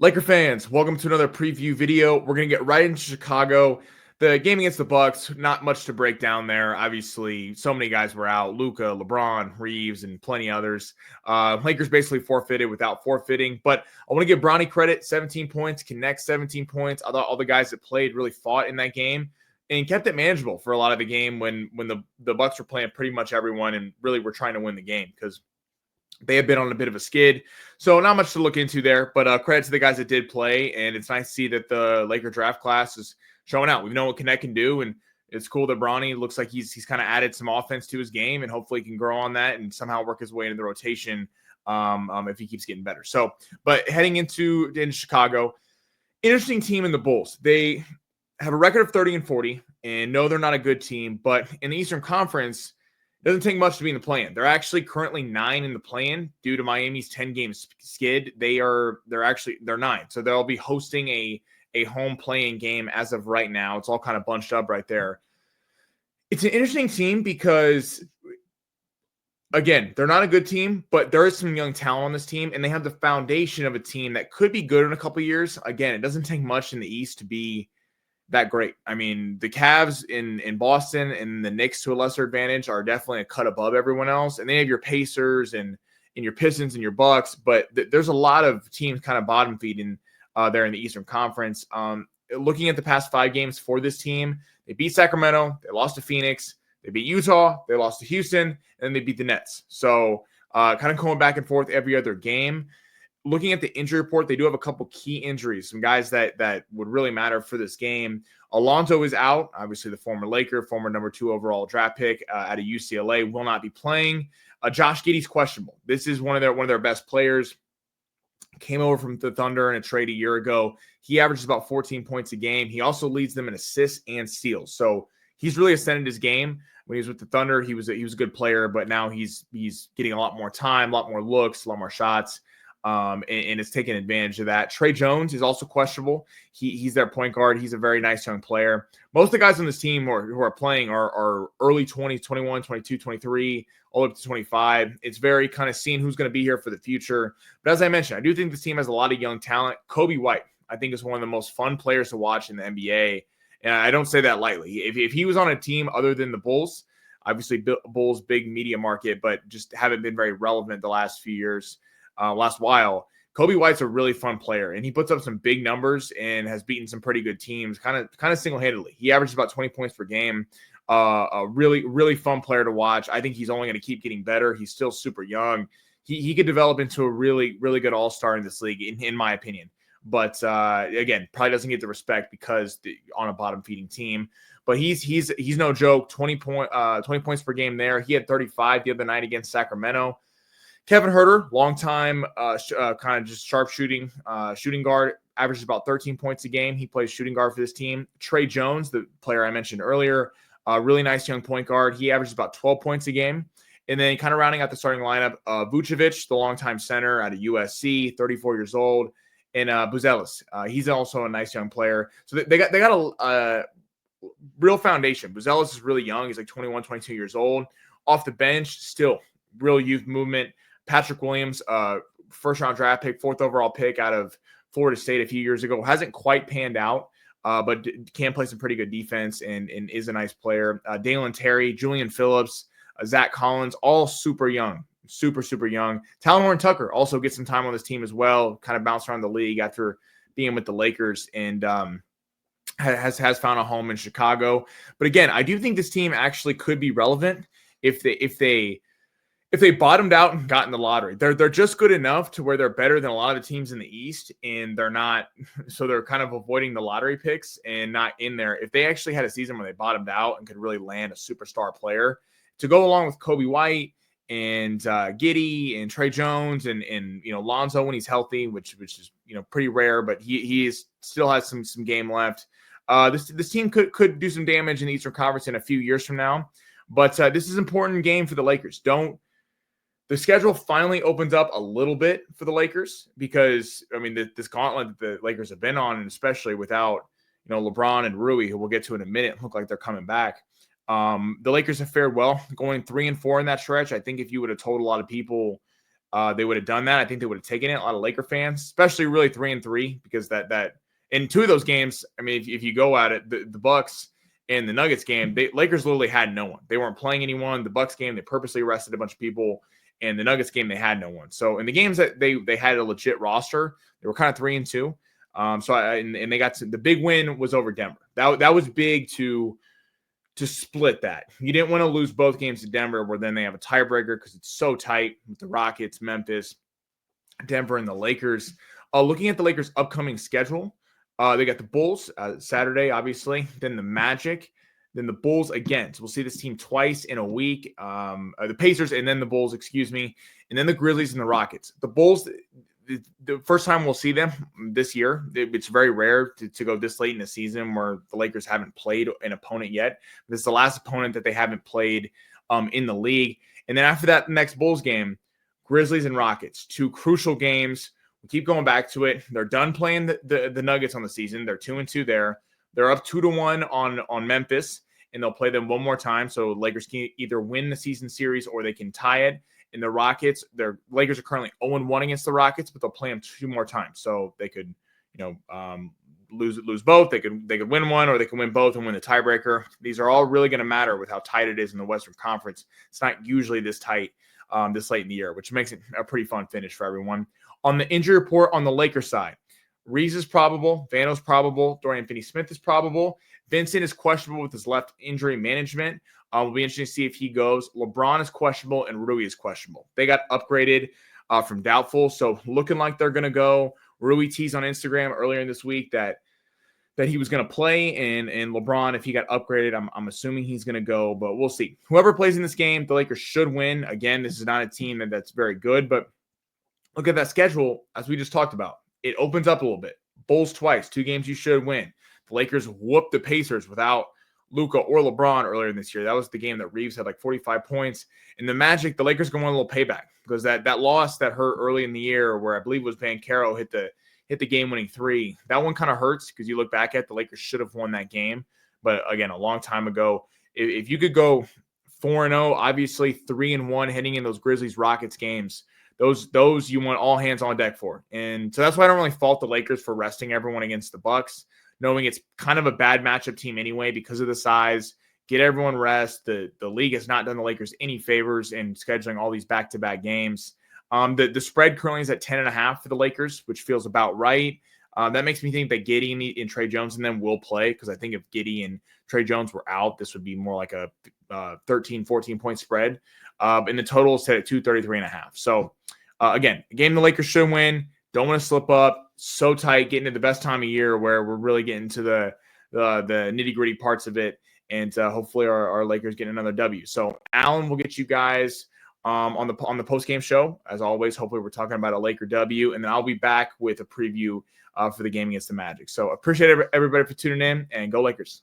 Laker fans, welcome to another preview video. We're going to get right into Chicago. The game against the Bucks, not much to break down there. Obviously, so many guys were out. Luka, LeBron, Reaves, and plenty others. Lakers basically forfeited without forfeiting. But I want to give Bronny credit, 17 points, connect 17 points. I thought all the guys that played really fought in that game and kept it manageable for a lot of the game when the Bucks were playing pretty much everyone and really were trying to win the game because they have been on a bit of a skid. So not much to look into there, but credit to the guys that did play. And it's nice to see that the Laker draft class is showing out. We know what Connect can do. And it's cool that Bronny looks like he's kind of added some offense to his game and hopefully he can grow on that and somehow work his way into the rotation if he keeps getting better. So, but heading into Chicago, interesting team in the Bulls. They have a record of 30-40 and no, they're not a good team, but in the Eastern Conference, it doesn't take much to be in the play-in. They're actually currently 9 in the play-in due to Miami's 10-game skid. They're 9, so they'll be hosting a home play-in game as of right now. It's all kind of bunched up right there. It's an interesting team because, again, they're not a good team, but there is some young talent on this team, and they have the foundation of a team that could be good in a couple of years. Again, it doesn't take much in the East to be that great. I mean, the Cavs in Boston and the Knicks to a lesser advantage are definitely a cut above everyone else. And they have your Pacers and your Pistons and your Bucks, but there's a lot of teams kind of bottom feeding there in the Eastern Conference. Looking at the past 5 games for this team, they beat Sacramento, they lost to Phoenix, they beat Utah, they lost to Houston, and then they beat the Nets. So kind of going back and forth every other game. Looking at the injury report, they do have a couple key injuries, some guys that would really matter for this game. Alonzo is out, obviously the former Laker, former number 2 overall draft pick out of UCLA, will not be playing. Josh Giddey's questionable. This is one of their best players. Came over from the Thunder in a trade a year ago. He averages about 14 points a game. He also leads them in assists and steals. So he's really ascended his game. When he was with the Thunder, he was a good player, but now he's getting a lot more time, a lot more looks, a lot more shots. And it's taking advantage of that. Trey Jones is also questionable. He's their point guard. He's a very nice young player. Most of the guys on this team who are playing are early 20s, 21, 22, 23, all up to 25. It's very kind of seeing who's going to be here for the future. But as I mentioned, I do think this team has a lot of young talent. Coby White, I think, is one of the most fun players to watch in the NBA. And I don't say that lightly. If he was on a team other than the Bulls, obviously Bulls, big media market, but just haven't been very relevant the last few years. Last while, Coby White's a really fun player, and he puts up some big numbers and has beaten some pretty good teams, kind of single-handedly. He averages about 20 points per game. A really, really fun player to watch. I think he's only going to keep getting better. He's still super young. He could develop into a really, really good all-star in this league, in my opinion. But again, probably doesn't get the respect because on a bottom-feeding team. But he's no joke. 20 points per game there. He had 35 the other night against Sacramento. Kevin Huerter, longtime kind of just sharp shooting guard, averages about 13 points a game. He plays shooting guard for this team. Trey Jones, the player I mentioned earlier, really nice young point guard. He averages about 12 points a game. And then kind of rounding out the starting lineup, Vucevic, the longtime center out of USC, 34 years old, and Buzelis. He's also a nice young player. So they got a real foundation. Buzelis is really young. He's like 21, 22 years old. Off the bench, still real youth movement. Patrick Williams, first-round draft pick, 4th overall pick out of Florida State a few years ago. Hasn't quite panned out, but can play some pretty good defense and is a nice player. Dalen Terry, Julian Phillips, Zach Collins, all super young, super young. Talon Horton-Tucker also gets some time on this team as well, kind of bounced around the league after being with the Lakers and has found a home in Chicago. But again, I do think this team actually could be relevant if they bottomed out and got in the lottery. They're just good enough to where they're better than a lot of the teams in the East, and they're not. So they're kind of avoiding the lottery picks and not in there. If they actually had a season where they bottomed out and could really land a superstar player to go along with Coby White and Giddey and Trey Jones and Lonzo when he's healthy, which is pretty rare, but he still has some game left. This team could do some damage in the Eastern Conference in a few years from now. But this is an important game for the Lakers. The schedule finally opens up a little bit for the Lakers because, I mean, this gauntlet that the Lakers have been on, and especially without, LeBron and Rui, who we'll get to in a minute, look like they're coming back. The Lakers have fared well, going 3-4 in that stretch. I think if you would have told a lot of people they would have done that. I think they would have taken it. A lot of Laker fans, especially really 3-3, because that in two of those games, I mean, if you go at it, the Bucks and the Nuggets game, Lakers literally had no one. They weren't playing anyone. The Bucks game, they purposely arrested a bunch of people. And the Nuggets game, they had no one. So in the games that they had a legit roster, they were kind of 3-2. And they got the big win was over Denver. That was big to split that. You didn't want to lose both games to Denver, where then they have a tiebreaker because it's so tight with the Rockets, Memphis, Denver, and the Lakers. Looking at the Lakers' upcoming schedule, they got the Bulls Saturday, obviously, then the Magic, then the Bulls again. So we'll see this team twice in a week. The Pacers and then the Bulls, excuse me, and then the Grizzlies and the Rockets. The Bulls, the first time we'll see them this year. It's very rare to go this late in the season where the Lakers haven't played an opponent yet. This is the last opponent that they haven't played in the league. And then after that, next Bulls game, Grizzlies and Rockets, two crucial games. We keep going back to it. They're done playing the Nuggets on the season. They're 2-2 there. They're up 2-1 on Memphis, and they'll play them one more time. So Lakers can either win the season series or they can tie it. In the Rockets, their Lakers are currently 0-1 against the Rockets, but they'll play them two more times. So they could, lose both. They could win one, or they can win both and win the tiebreaker. These are all really going to matter with how tight it is in the Western Conference. It's not usually this tight this late in the year, which makes it a pretty fun finish for everyone. On the injury report on the Lakers side, Reaves is probable, Vando's probable, Dorian Finney-Smith is probable. Vincent is questionable with his left injury management. Will be interesting to see if he goes. LeBron is questionable and Rui is questionable. They got upgraded from doubtful, so looking like they're going to go. Rui teased on Instagram earlier in this week that he was going to play, and LeBron, if he got upgraded, I'm assuming he's going to go, but we'll see. Whoever plays in this game, the Lakers should win. Again, this is not a team that's very good, but look at that schedule, as we just talked about. It opens up a little bit. Bulls twice, 2 games you should win. The Lakers whooped the Pacers without Luka or LeBron earlier in this year. That was the game that Reaves had like 45 points. In the Magic, the Lakers going to want a little payback because that loss that hurt early in the year, where I believe it was Banchero hit the game-winning 3. That one kind of hurts because you look back at the Lakers should have won that game. But again, a long time ago, if you could go 4-0, obviously 3-1 heading in those Grizzlies Rockets games, those you want all hands on deck for. And so that's why I don't really fault the Lakers for resting everyone against the Bucks, knowing it's kind of a bad matchup team anyway because of the size. Get everyone rest. The league has not done the Lakers any favors in scheduling all these back-to-back games. The spread currently is at 10.5 for the Lakers, which feels about right. That makes me think that Giddey and Trey Jones and them will play, because I think if Giddey and Trey Jones were out, this would be more like a 13, 14-point spread. And the total is set at 233.5. So, again, a game the Lakers should win. Don't want to slip up. So tight, getting to the best time of year where we're really getting to the nitty-gritty parts of it. And hopefully our Lakers get another W. So Alan will get you guys on the post-game show. As always, hopefully we're talking about a Laker W. And then I'll be back with a preview for the game against the Magic. So appreciate everybody for tuning in, and go Lakers.